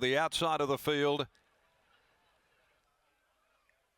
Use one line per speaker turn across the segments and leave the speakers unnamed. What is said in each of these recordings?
the outside of the field.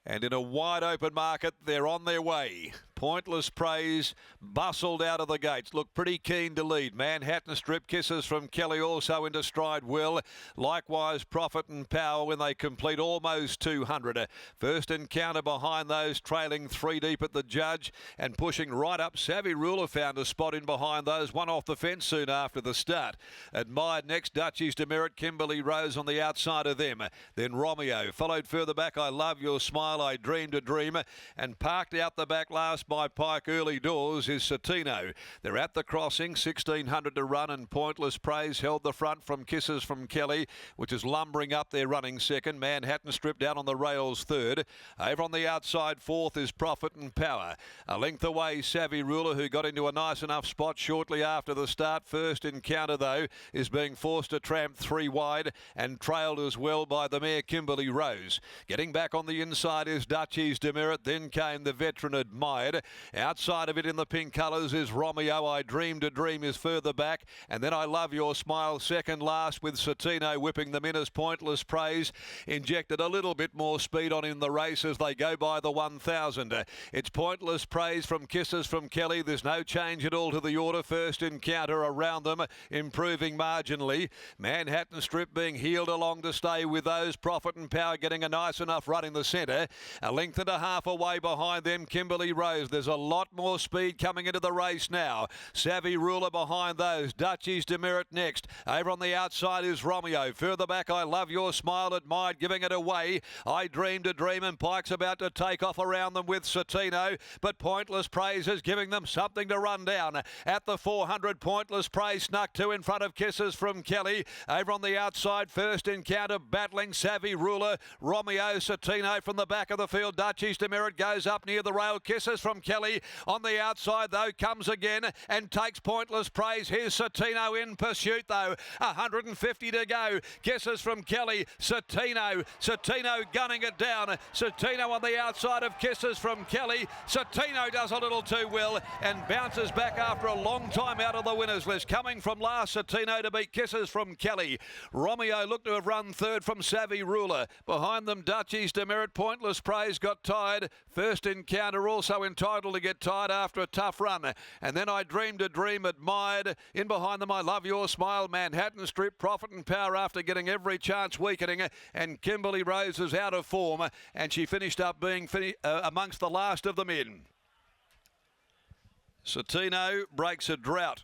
And in a wide open market, they're on their way. Pointless Praise bustled out of the gates. Look pretty keen to lead. Manhattan Strip, Kisses from Kelly also into stride well. Likewise, Profit and Power when they complete almost 200. First Encounter behind those, trailing 3 deep at the judge and pushing right up. Savvy Ruler found a spot in behind those. One off the fence soon after the start. Admired next, Duchy's Demerit, Kimberly Rose on the outside of them. Then Romeo followed further back. I Love Your Smile, I Dreamed a Dream, and parked out the back last by Pike early doors is Citino. They're at the crossing, 1600 to run, and Pointless Praise held the front from Kisses from Kelly, which is lumbering up there running second. Manhattan Strip down on the rails third. Over on the outside fourth is Profit and Power. A length away Savvy Ruler, who got into a nice enough spot shortly after the start. First Encounter though is being forced to tramp 3 wide and trailed as well by the mare Kimberly Rose. Getting back on the inside is Duchy's Demerit, then came the veteran Admired. Outside of it in the pink colours is Romeo, I Dreamed a Dream is further back, and then I Love Your Smile second last, with Citino whipping them in as Pointless Praise injected a little bit more speed on in the race as they go by the 1,000. It's Pointless Praise from Kisses from Kelly. There's no change at all to the order. First Encounter around them, improving marginally. Manhattan Strip being heeled along to stay with those. Profit and Power getting a nice enough run in the centre. A length and a half away behind them, Kimberly Rose. There's a lot more speed coming into the race now. Savvy Ruler behind those. Duchy's Demerit next. Over on the outside is Romeo. Further back, I Love Your Smile, Admired, giving it away. I Dreamed a Dream, and Pike's about to take off around them with Citino, but Pointless Praise is giving them something to run down. At the 400, Pointless Praise snuck 2 in front of Kisses from Kelly. Over on the outside, First Encounter battling Savvy Ruler. Romeo, Citino from the back of the field. Duchy's Demerit goes up near the rail. Kisses from Kelly on the outside though comes again and takes Pointless Praise. Here's Citino in pursuit though. 150 to go. Kisses from Kelly. Citino gunning it down. Citino on the outside of Kisses from Kelly. Citino does a little too well and bounces back after a long time out of the winners list. Coming from last, Citino to beat Kisses from Kelly. Romeo looked to have run third from Savvy Ruler. Behind them, Duchy's Demerit. Pointless Praise got tired. First Encounter also entitled to get tired after a tough run. And then I Dreamed a Dream, Admired. In behind them, I Love Your Smile, Manhattan Strip, Profit and Power after getting every chance weakening. And Kimberly Rose is out of form, and she finished up being amongst the last of them in. Citino breaks a drought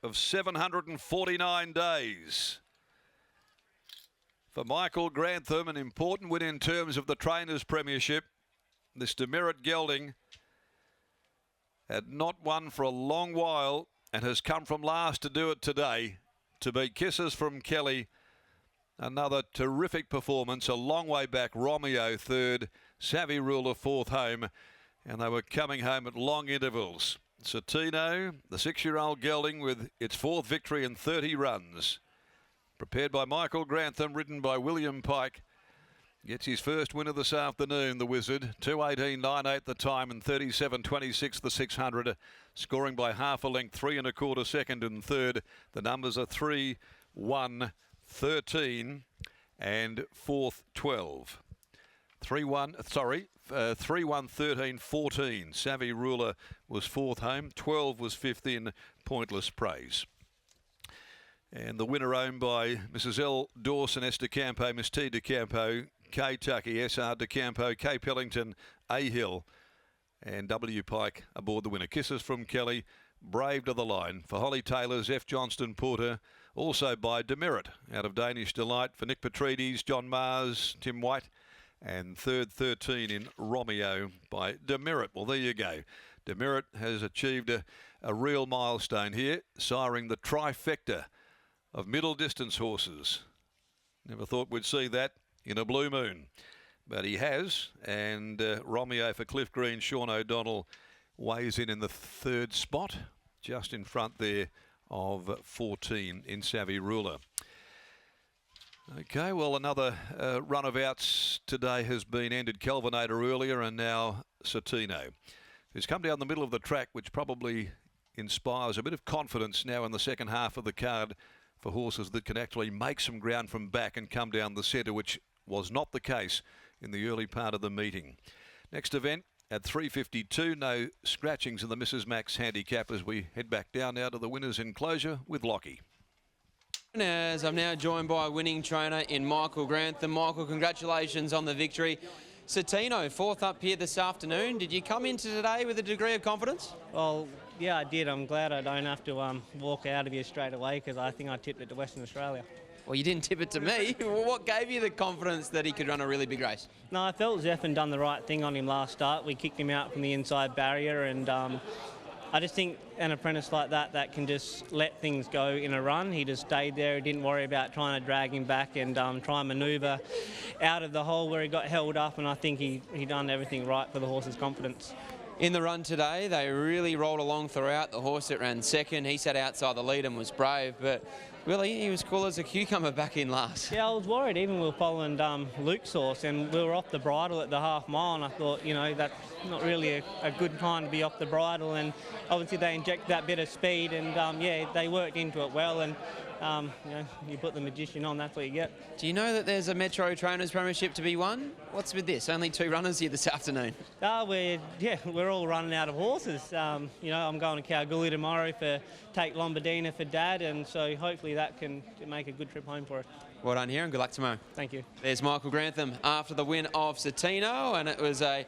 of 749 days. For Michael Grantham, an important win in terms of the Trainers' Premiership. This Demerit gelding had not won for a long while and has come from last to do it today. To beat Kisses from Kelly, another terrific performance. A long way back, Romeo third, Savvy Ruler fourth home, and they were coming home at long intervals. Citino, the 6-year-old gelding, with its 4th victory in 30 runs. Prepared by Michael Grantham, ridden by William Pike. Gets his first winner this afternoon, the Wizard. 2:18.98 the time and 37.26 the 600. Scoring by half a length, 3 1/4 second and third. The numbers are 3, 1, 13 and 4th 12. 3 1, 13, 14. Savvy Ruler was 4th home. 12 was 5th in, Pointless Praise. And the winner owned by Mrs. L. Dawson, S. DeCampo, Miss T. DeCampo, K. Tucky, S.R. DeCampo, K. Pellington, A. Hill, and W. Pike aboard the winner. Kisses from Kelly, Brave to the line. For Holly Taylor's F. Johnston Porter, also by Demerit, out of Danish Delight. For Nick Petrides, John Mars, Tim White, and third 13 in Romeo by Demerit. Well, there you go. Demerit has achieved a real milestone here, siring the trifecta of middle distance horses. Never thought we'd see that in a blue moon, but he has. And Romeo for Cliff Green, Sean O'Donnell weighs in the 3rd spot, just in front there of 14 in Savvy Ruler. Okay, well, another run of outs today has been ended. Kelvinator earlier, and now Citino, who's come down the middle of the track, which probably inspires a bit of confidence now in the second half of the card for horses that can actually make some ground from back and come down the centre, which was not the case in the early part of the meeting. Next event at 3:52, no scratchings in the Mrs. Max handicap as we head back down now to the winners' enclosure with Lockie.
As I'm now joined by a winning trainer in Michael Grantham. Michael, congratulations on the victory. Citino, fourth up here this afternoon. Did you come into today with a degree of confidence?
Well, yeah, I did. I'm glad I don't have to walk out of here straight away because I think I tipped it to Western Australia.
Well, you didn't tip it to me. What gave you the confidence that he could run a really big race?
No, I felt Zephan done the right thing on him last start. We kicked him out from the inside barrier, and I just think an apprentice like that can just let things go in a run. He just stayed there. He didn't worry about trying to drag him back and try and manoeuvre out of the hole where he got held up, and I think he done everything right for the horse's confidence.
In the run today, they really rolled along throughout. The horse that ran second, he sat outside the lead and was brave, but really, he was cool as a cucumber back in last.
Yeah, I was worried. Even we were following Luke's horse, and we were off the bridle at the half mile, and I thought, you know, that's not really a good time to be off the bridle, and obviously they inject that bit of speed, and yeah, they worked into it well, and you know, you put the magician on, that's what you get.
Do you know that there's a Metro Trainers Premiership to be won? What's with this? Only 2 runners here this afternoon.
We're all running out of horses. You know, I'm going to Kalgoorlie tomorrow for take Lombardina for Dad, and so hopefully that can make a good trip home for us.
Well done here, and good luck tomorrow.
Thank you.
There's Michael Grantham after the win of Citino, and it was a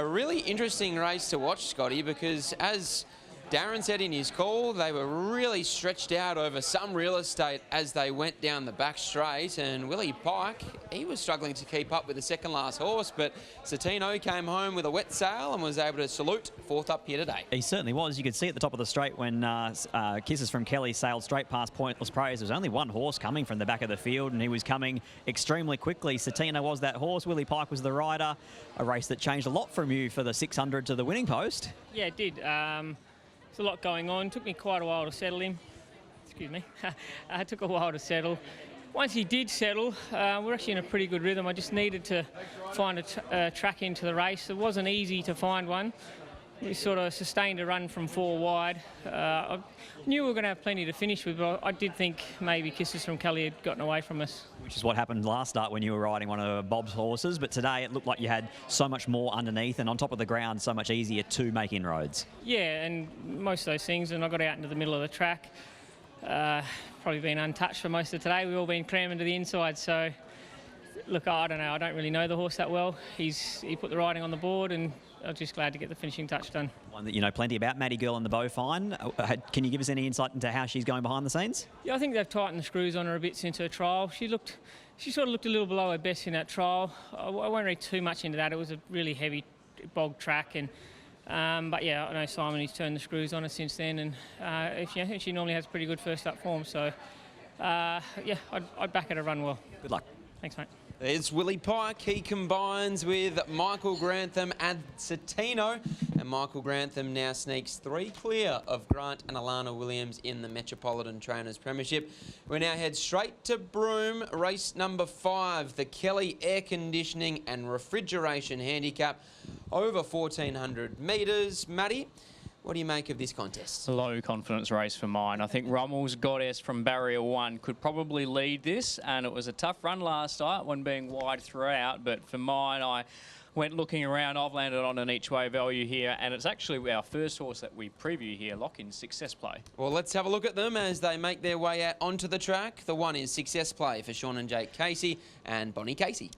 really interesting race to watch, Scotty, because as Darren said in his call, they were really stretched out over some real estate as they went down the back straight, and Willie Pike, he was struggling to keep up with the second last horse, but Citino came home with a wet sail and was able to salute fourth up here today.
He certainly was. You could see at the top of the straight when Kisses from Kelly sailed straight past Pointless Praise. There was only one horse coming from the back of the field, and he was coming extremely quickly. Citino was that horse. Willie Pike was the rider. A race that changed a lot from you for the 600 to the winning post.
Yeah, it did. There's a lot going on. It took me quite a while to settle him. Excuse me. It took a while to settle. Once he did settle, we're actually in a pretty good rhythm. I just needed to find a track into the race. It wasn't easy to find one. We sort of sustained a run from 4 wide. I knew we were going to have plenty to finish with, but I did think maybe Kisses from Kelly had gotten away from us. Which
is what happened last start when you were riding one of Bob's horses, but today it looked like you had so much more underneath and on top of the ground, so much easier to make inroads.
Yeah, and most of those things, and I got out into the middle of the track. Probably been untouched for most of today. We've all been crammed to the inside, so look, I don't know. I don't really know the horse that well. He put the riding on the board, and I'm just glad to get the finishing touch done.
One that you know plenty about, Maddie Girl in the Bowfine. Can you give us any insight into how she's going behind the scenes?
Yeah, I think they've tightened the screws on her a bit since her trial. She sort of looked a little below her best in that trial. I won't read too much into that. It was a really heavy bog track, and but yeah, I know Simon, he's turned the screws on her since then, and I think she normally has pretty good first up form. So yeah, I'd back her to run well.
Good luck.
Thanks, mate.
There's Willie Pike. He combines with Michael Grantham and Citino. And Michael Grantham now sneaks 3 clear of Grant and Alana Williams in the Metropolitan Trainers Premiership. We now head straight to Broome, race number 5, the Kelly Air Conditioning and Refrigeration Handicap, over 1,400 metres. Matty, what do you make of this contest?
Low confidence race for mine. I think Rommel's Goddess from Barrier 1 could probably lead this, and it was a tough run last start, one being wide throughout, but for mine, I went looking around. I've landed on an each way value here, and it's actually our first horse that we preview here, Lock-In Success Play.
Well, let's have a look at them as they make their way out onto the track. The one is Success Play for Sean and Jake Casey and Bonnie Casey.